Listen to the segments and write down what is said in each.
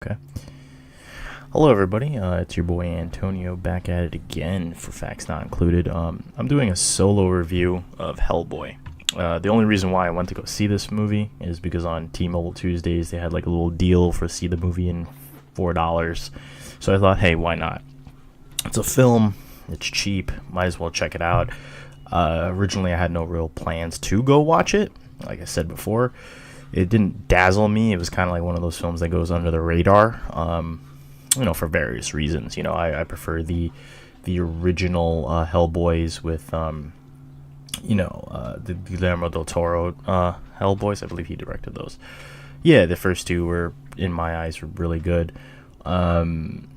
Okay. Hello, everybody. It's your boy Antonio back at it again for Facts Not Included. I'm doing a solo review of Hellboy. The only reason why I went to go see this movie is because on T-Mobile Tuesdays they had like a little deal for see the movie in $4. So I thought, hey, why not? It's a film. It's cheap. Might as well check it out. Originally, I had no real plans to go watch it. Like I said before, it didn't dazzle me. It was kind of like one of those films that goes under the radar, for various reasons. I prefer the original Hellboys with, the Guillermo del Toro Hellboys. I believe he directed those. Yeah, the first two were, in my eyes, were really good. And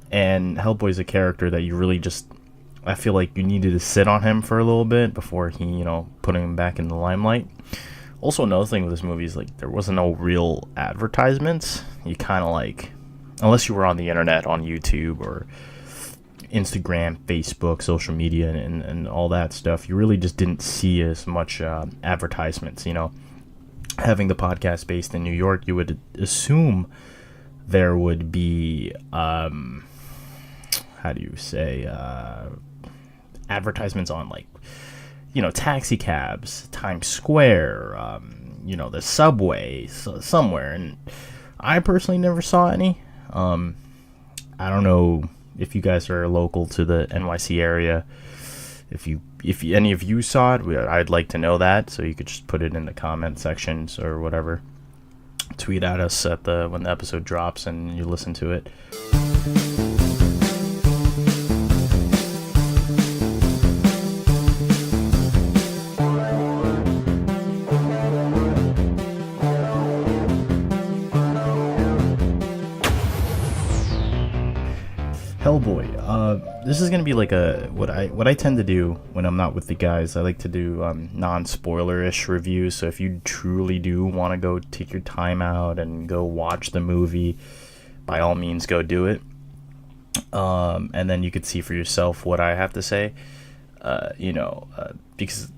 Hellboy's a character that you really just, I feel like you needed to sit on him for a little bit before he, putting him back in the limelight. Also, another thing with this movie is, there wasn't no real advertisements. You kind of unless you were on the internet, on YouTube or Instagram, Facebook, social media, and all that stuff, you really just didn't see as much advertisements. Having the podcast based in New York, you would assume there would be, advertisements on, taxi cabs, Times Square, the subway, somewhere. And I personally never saw any. I don't know if you guys are local to the NYC area. If any of you saw it, I'd like to know that. So you could just put it in the comment sections or whatever. Tweet at us when the episode drops and you listen to it. Hellboy. This is gonna be like what I tend to do when I'm not with the guys. I like to do non-spoiler-ish reviews. So if you truly do want to go take your time out and go watch the movie, by all means go do it. And then you could see for yourself what I have to say. Because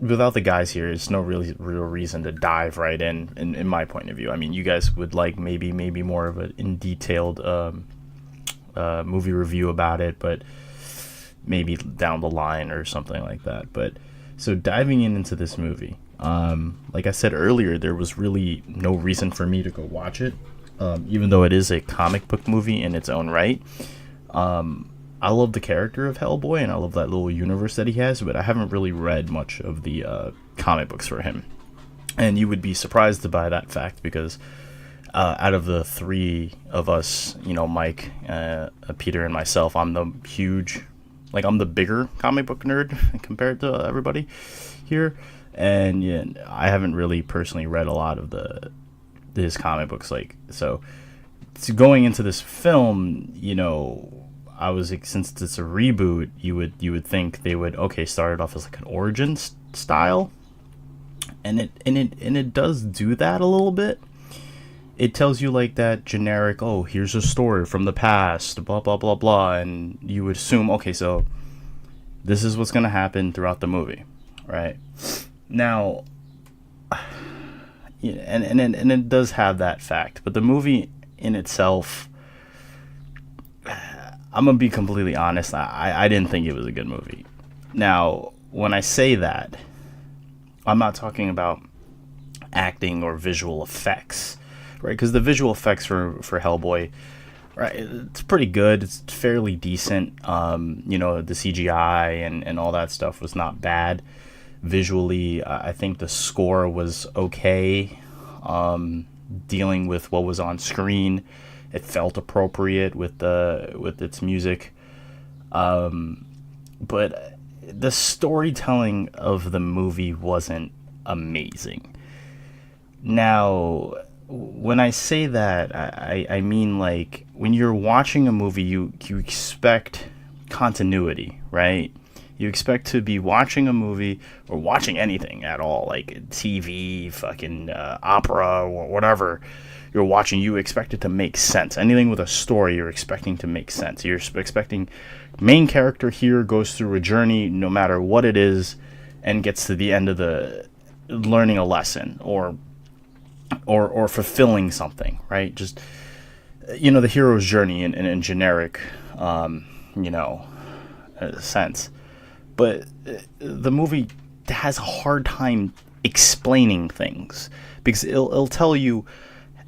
without the guys here, it's no real reason to dive right in my point of view. I mean, you guys would like maybe more of an in detailed movie review about it, but maybe down the line or something like that. But so diving into this movie, like I said earlier, there was really no reason for me to go watch it, even though it is a comic book movie in its own right. I love the character of Hellboy and I love that little universe that he has, but I haven't really read much of the comic books for him, and you would be surprised by that fact because out of the three of us, Mike, Peter, and myself, I'm the bigger comic book nerd compared to everybody here. And I haven't really personally read a lot of his comic books. So going into this film, I was, since it's a reboot, you would think they would, start it off as like an origin style. And it does do that a little bit. It tells you that generic, here's a story from the past, blah, blah, blah, blah. And you would assume, so this is what's going to happen throughout the movie, right? Now, and it does have that fact. But the movie in itself, I'm going to be completely honest, I didn't think it was a good movie. Now, when I say that, I'm not talking about acting or visual effects. Right, because the visual effects for Hellboy, right, it's pretty good. It's fairly decent. The CGI and all that stuff was not bad. Visually, I think the score was okay. Dealing with what was on screen, it felt appropriate with its music. But the storytelling of the movie wasn't amazing. Now, when I say that, I mean when you're watching a movie, you expect continuity, right? You expect to be watching a movie or watching anything at all, like TV, fucking opera, or whatever you're watching. You expect it to make sense. Anything with a story, you're expecting to make sense. You're expecting main character here goes through a journey, no matter what it is, and gets to the end of the learning a lesson or fulfilling something, right? Just the hero's journey in generic, you know, sense. But the movie has a hard time explaining things because it'll tell you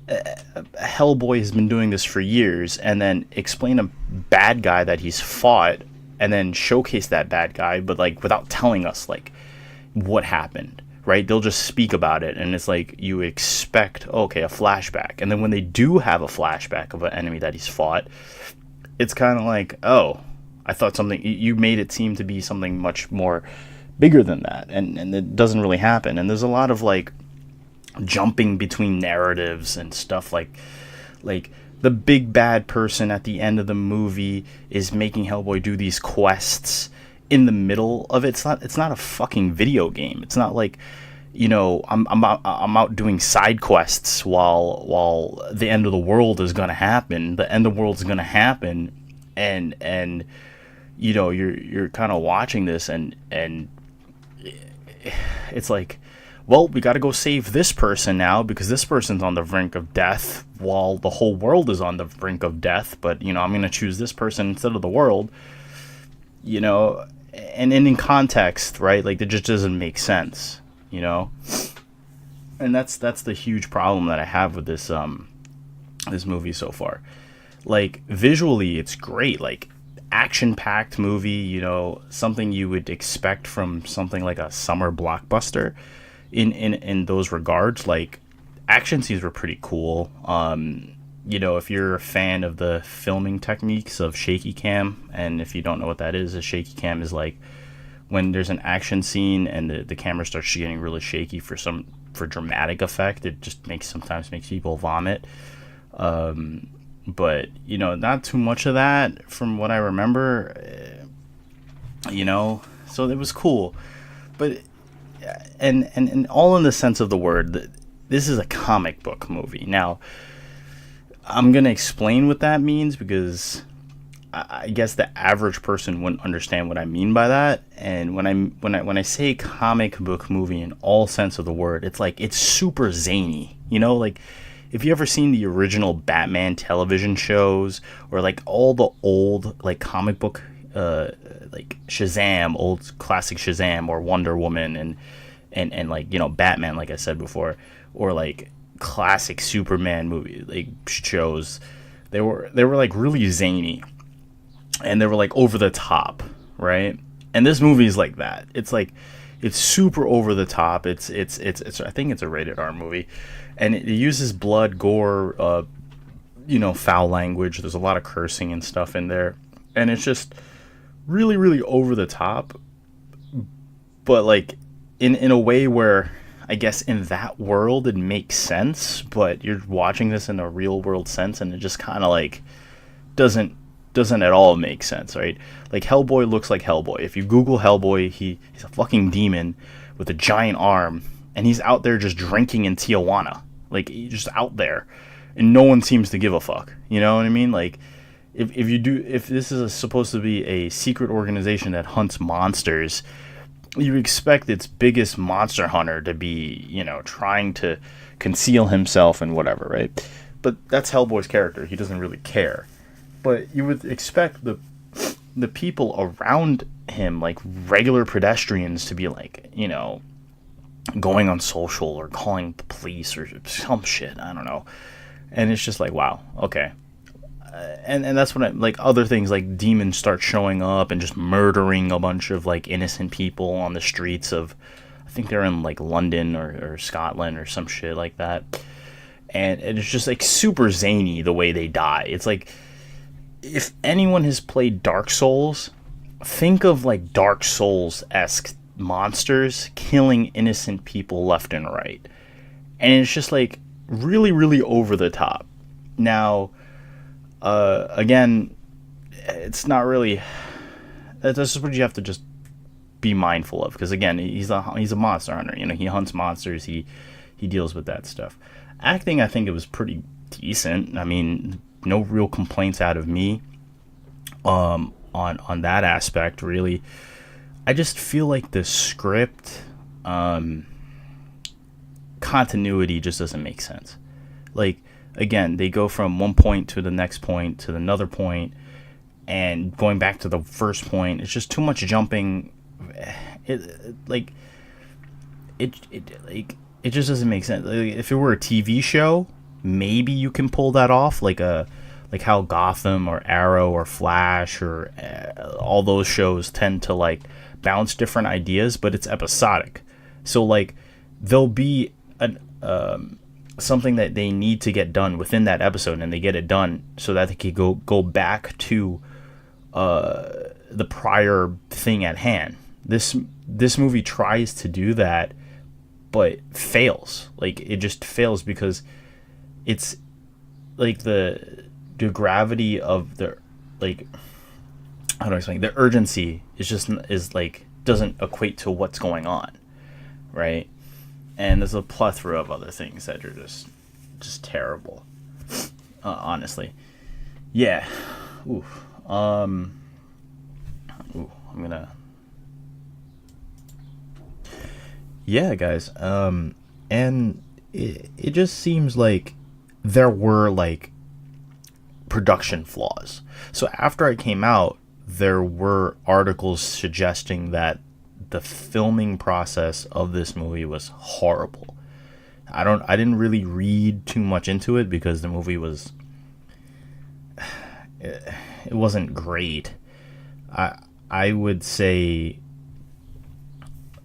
Hellboy has been doing this for years, and then explain a bad guy that he's fought, and then showcase that bad guy, but like without telling us like what happened. Right? They'll just speak about it, and it's like you expect, okay, a flashback, and then when they do have a flashback of an enemy that he's fought, it's kind of like, oh, I thought something. You made it seem to be something much more bigger than that, and it doesn't really happen. And there's a lot of like jumping between narratives and stuff like the big bad person at the end of the movie is making Hellboy do these quests in the middle of it. It's not a fucking video game. It's not like, I'm out doing side quests while the end of the world is gonna happen. The end of the world is gonna happen, and you're kind of watching this, and it's like, well, we got to go save this person now because this person's on the brink of death while the whole world is on the brink of death. But I'm gonna choose this person instead of the world. And in context, right? Like, it just doesn't make sense, And that's the huge problem that I have with this this movie so far. Like, visually, it's great. Like, action-packed movie, something you would expect from something like a summer blockbuster. In those regards, like, action scenes were pretty cool. If you're a fan of the filming techniques of shaky cam, and if you don't know what that is, a shaky cam is like when there's an action scene and the camera starts getting really shaky for dramatic effect. It just sometimes makes people vomit. But not too much of that from what I remember. So it was cool, but and all in the sense of the word, this is a comic book movie. Now, I'm gonna explain what that means because I guess the average person wouldn't understand what I mean by that. And when I say comic book movie in all sense of the word, it's like it's super zany. Like, if you ever seen the original Batman television shows, or like all the old like comic book like Shazam, old classic Shazam, or Wonder Woman, and like Batman, like I said before, or like classic Superman movie like shows, they were like really zany, and they were like over the top, right? And this movie is like that. It's like it's super over the top. It's I think it's a rated R movie, and it uses blood, gore, foul language. There's a lot of cursing and stuff in there, and it's just really, really over the top, but like in a way where I guess in that world it makes sense, but you're watching this in a real world sense, and it just kind of like doesn't at all make sense, right? Like, Hellboy looks like Hellboy. If you Google Hellboy, he's a fucking demon with a giant arm, and he's out there just drinking in Tijuana. Like, he's just out there, and no one seems to give a fuck. You know what I mean? Like, if this is supposed to be a secret organization that hunts monsters, you expect its biggest monster hunter to be, trying to conceal himself and whatever, right? But that's Hellboy's character. He doesn't really care. But you would expect the people around him, like regular pedestrians, to be like, going on social or calling the police or some shit. I don't know. And it's just like, wow, okay. And that's when like other things like demons start showing up and just murdering a bunch of like innocent people on the streets of, I think they're in like London or Scotland or some shit like that. And it's just like super zany the way they die. It's like, if anyone has played Dark Souls, think of like Dark Souls-esque monsters killing innocent people left and right. And it's just like really, really over the top. Now, again, it's not really, that's just what you have to just be mindful of, because again, he's a monster hunter. He hunts monsters, he deals with that stuff. Acting, I think it was pretty decent. I mean, no real complaints out of me on that aspect, really. I just feel like the script continuity just doesn't make sense. Like, again, they go from one point to the next point to another point, and going back to the first point. It's just too much jumping. Like it just doesn't make sense. Like, if it were a TV show, maybe you can pull that off, like how Gotham or Arrow or Flash or all those shows tend to like bounce different ideas, but it's episodic. So like there'll be an something that they need to get done within that episode, and they get it done so that they can go back to the prior thing at hand. This movie tries to do that, but fails. Like, it just fails because it's like the gravity of the, like, how do I explain? The urgency is like doesn't equate to what's going on, right? And there's a plethora of other things that are just terrible. Honestly, yeah. Ooh. I'm gonna. Yeah, guys. And it just seems like there were like production flaws. So after I came out, there were articles suggesting that the filming process of this movie was horrible. I didn't really read too much into it because the movie was it wasn't great. I would say,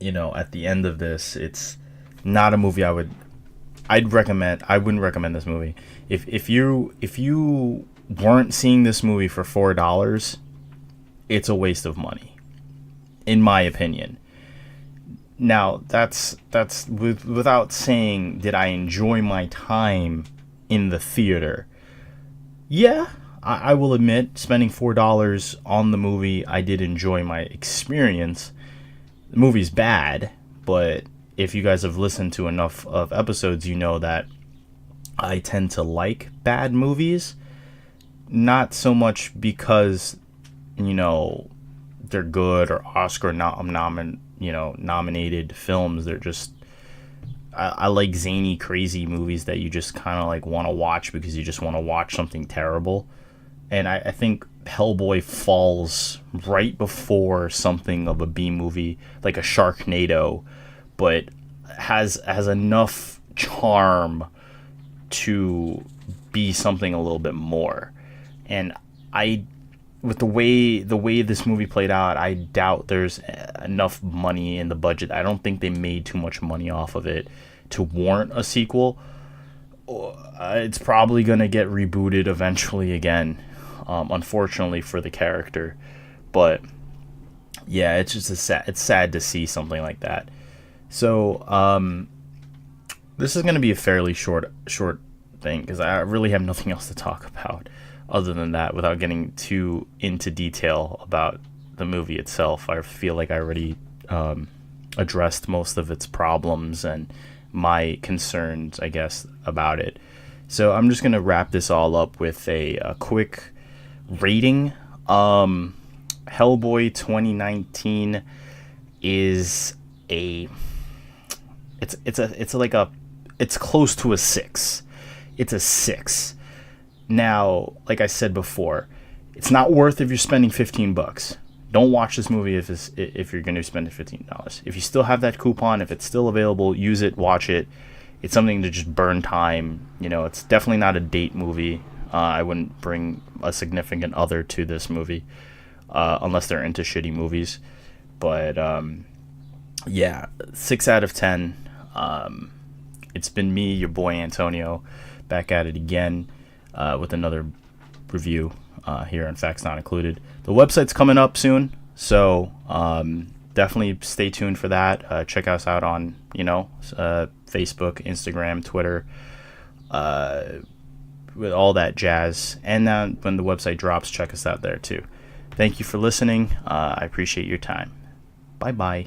you know, at the end of this, it's not a movie I'd recommend. I wouldn't recommend this movie. If you weren't seeing this movie for $4, it's a waste of money, in my opinion. Now, that's without saying, did I enjoy my time in the theater? Yeah, I will admit, spending $4 on the movie, I did enjoy my experience. The movie's bad, but if you guys have listened to enough of episodes, you know that I tend to like bad movies. Not so much because, you know, they're good or Oscar nominated films. They're just, I like zany, crazy movies that you just kind of like want to watch because you just want to watch something terrible. And I think Hellboy falls right before something of a B movie like a Sharknado, but has enough charm to be something a little bit more. And with the way this movie played out, I doubt there's enough money in the budget. I don't think they made too much money off of it to warrant a sequel. It's probably gonna get rebooted eventually again, unfortunately for the character. But yeah, it's just it's sad to see something like that. So this is gonna be a fairly short thing because I really have nothing else to talk about other than that, without getting too into detail about the movie itself. I feel like I already addressed most of its problems and my concerns, I guess, about it. So I'm just going to wrap this all up with a quick rating. Hellboy 2019 is it's close to a 6. It's a 6. Now, like I said before, it's not worth if you're spending $15. Don't watch this movie if you're going to spend $15. If you still have that coupon, if it's still available, use it, watch it. It's something to just burn time. You know, it's definitely not a date movie. I wouldn't bring a significant other to this movie unless they're into shitty movies. But yeah, 6 out of 10. It's been me, your boy Antonio, back at it again. With another review here on Facts Not Included. The website's coming up soon, so definitely stay tuned for that. Check us out on, Facebook, Instagram, Twitter, with all that jazz. And then when the website drops, check us out there too. Thank you for listening. I appreciate your time. Bye-bye.